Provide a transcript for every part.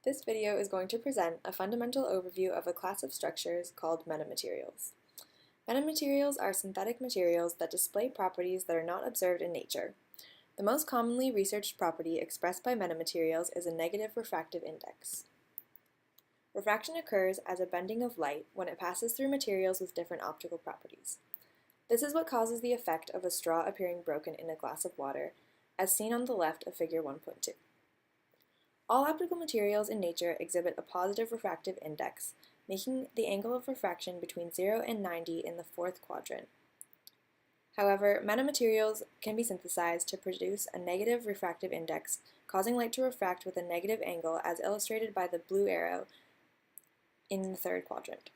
This video is going to present a fundamental overview of a class of structures called metamaterials. Metamaterials are synthetic materials that display properties that are not observed in nature. The most commonly researched property expressed by metamaterials is a negative refractive index. Refraction occurs as a bending of light when it passes through materials with different optical properties. This is what causes the effect of a straw appearing broken in a glass of water, as seen on the left of figure 1.2. All optical materials in nature exhibit a positive refractive index, making the angle of refraction between 0 and 90 in the fourth quadrant. However, metamaterials can be synthesized to produce a negative refractive index, causing light to refract with a negative angle as illustrated by the blue arrow in the third quadrant.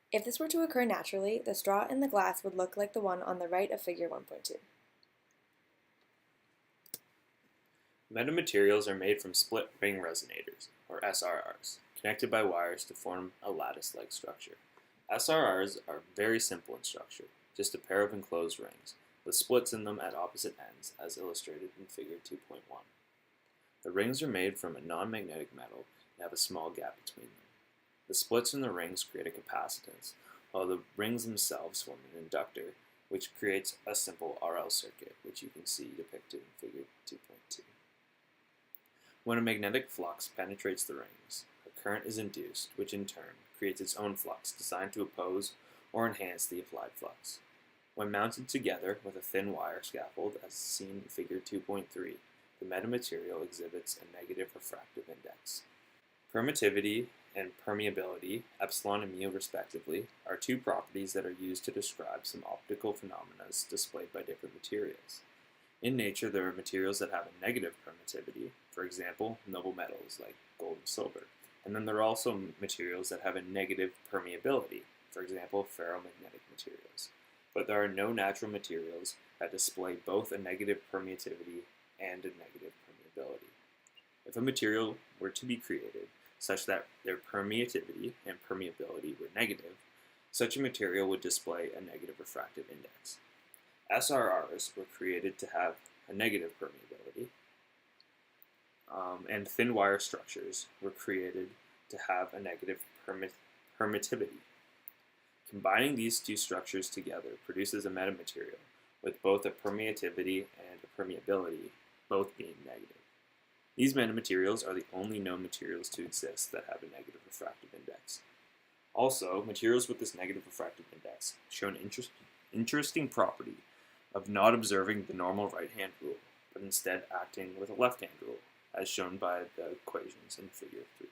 If this were to occur naturally, the straw in the glass would look like the one on the right of figure 1.2. Metamaterials are made from split ring resonators, or SRRs, connected by wires to form a lattice-like structure. SRRs are very simple in structure, just a pair of enclosed rings, with splits in them at opposite ends, as illustrated in figure 2.1. The rings are made from a non-magnetic metal and have a small gap between them. The splits in the rings create a capacitance, while the rings themselves form an inductor, which creates a simple RL circuit, which you can see depicted in figure 2.2. When a magnetic flux penetrates the rings, a current is induced, which in turn creates its own flux designed to oppose or enhance the applied flux. When mounted together with a thin wire scaffold, as seen in figure 2.3, the metamaterial exhibits a negative refractive index. Permittivity and permeability, epsilon and mu respectively, are two properties that are used to describe some optical phenomena displayed by different materials. In nature, there are materials that have a negative permittivity, for example, noble metals like gold and silver, and then there are also materials that have a negative permeability, for example, ferromagnetic materials. But there are no natural materials that display both a negative permittivity and a negative permeability. If a material were to be created such that their permittivity and permeability were negative, such a material would display a negative refractive index. SRRs were created to have a negative permeability, and thin wire structures were created to have a negative permittivity. Combining these two structures together produces a metamaterial with both a permittivity and a permeability, both being negative. These metamaterials are the only known materials to exist that have a negative refractive index. Also, materials with this negative refractive index show an interesting property of not observing the normal right-hand rule, but instead acting with a left-hand rule, as shown by the equations in figure 3.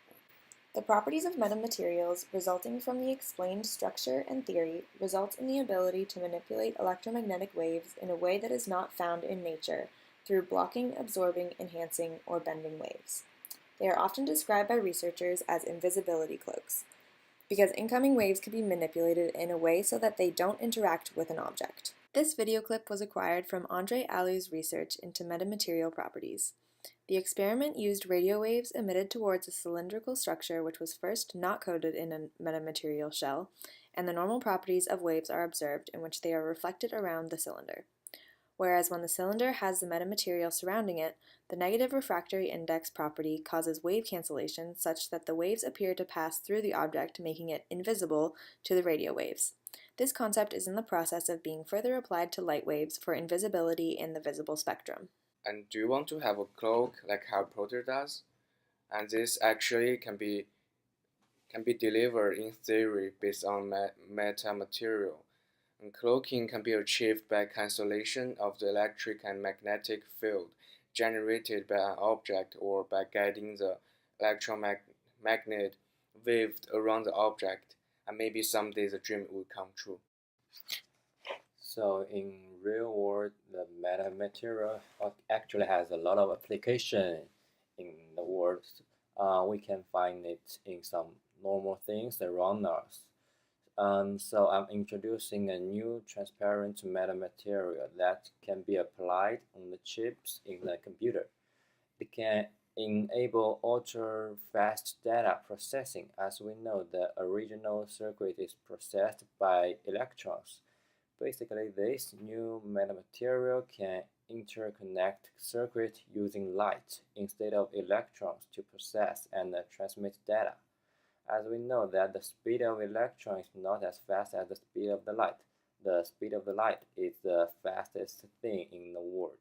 The properties of metamaterials resulting from the explained structure and theory result in the ability to manipulate electromagnetic waves in a way that is not found in nature through blocking, absorbing, enhancing, or bending waves. They are often described by researchers as invisibility cloaks, because incoming waves can be manipulated in a way so that they don't interact with an object. This video clip was acquired from Andre Alou's research into metamaterial properties. The experiment used radio waves emitted towards a cylindrical structure which was first not coated in a metamaterial shell, and the normal properties of waves are observed in which they are reflected around the cylinder. Whereas when the cylinder has the metamaterial surrounding it, the negative refractory index property causes wave cancellation such that the waves appear to pass through the object, making it invisible to the radio waves. This concept is in the process of being further applied to light waves for invisibility in the visible spectrum. And do you want to have a cloak like Harry Potter does? And this actually can be delivered in theory based on metamaterial. And cloaking can be achieved by cancellation of the electric and magnetic field generated by an object or by guiding the electromagnet wave around the object, and maybe someday the dream will come true. So in real world, the metamaterial actually has a lot of application in the world. We can find it in some normal things around us. So I'm introducing a new transparent metamaterial that can be applied on the chips in the computer. It can enable ultra-fast data processing. As we know, the original circuit is processed by electrons, Basically, this new metamaterial can interconnect circuits using light instead of electrons to process and transmit data. As we know that the speed of electron is not as fast as the speed of the light. The speed of the light is the fastest thing in the world.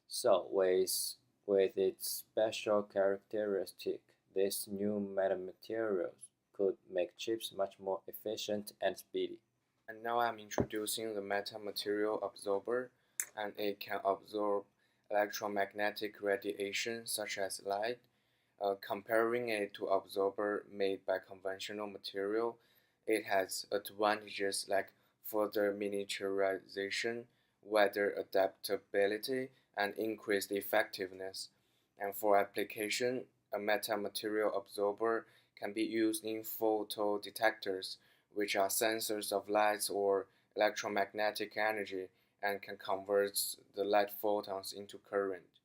So with its special characteristic, this new metamaterials could make chips much more efficient and speedy. And now I'm introducing the metamaterial absorber, and it can absorb electromagnetic radiation such as light. Comparing it to absorber made by conventional material, it has advantages like further miniaturization, weather adaptability, and increased effectiveness. And for application, a metamaterial absorber can be used in photodetectors, which are sensors of light or electromagnetic energy and can convert the light photons into current.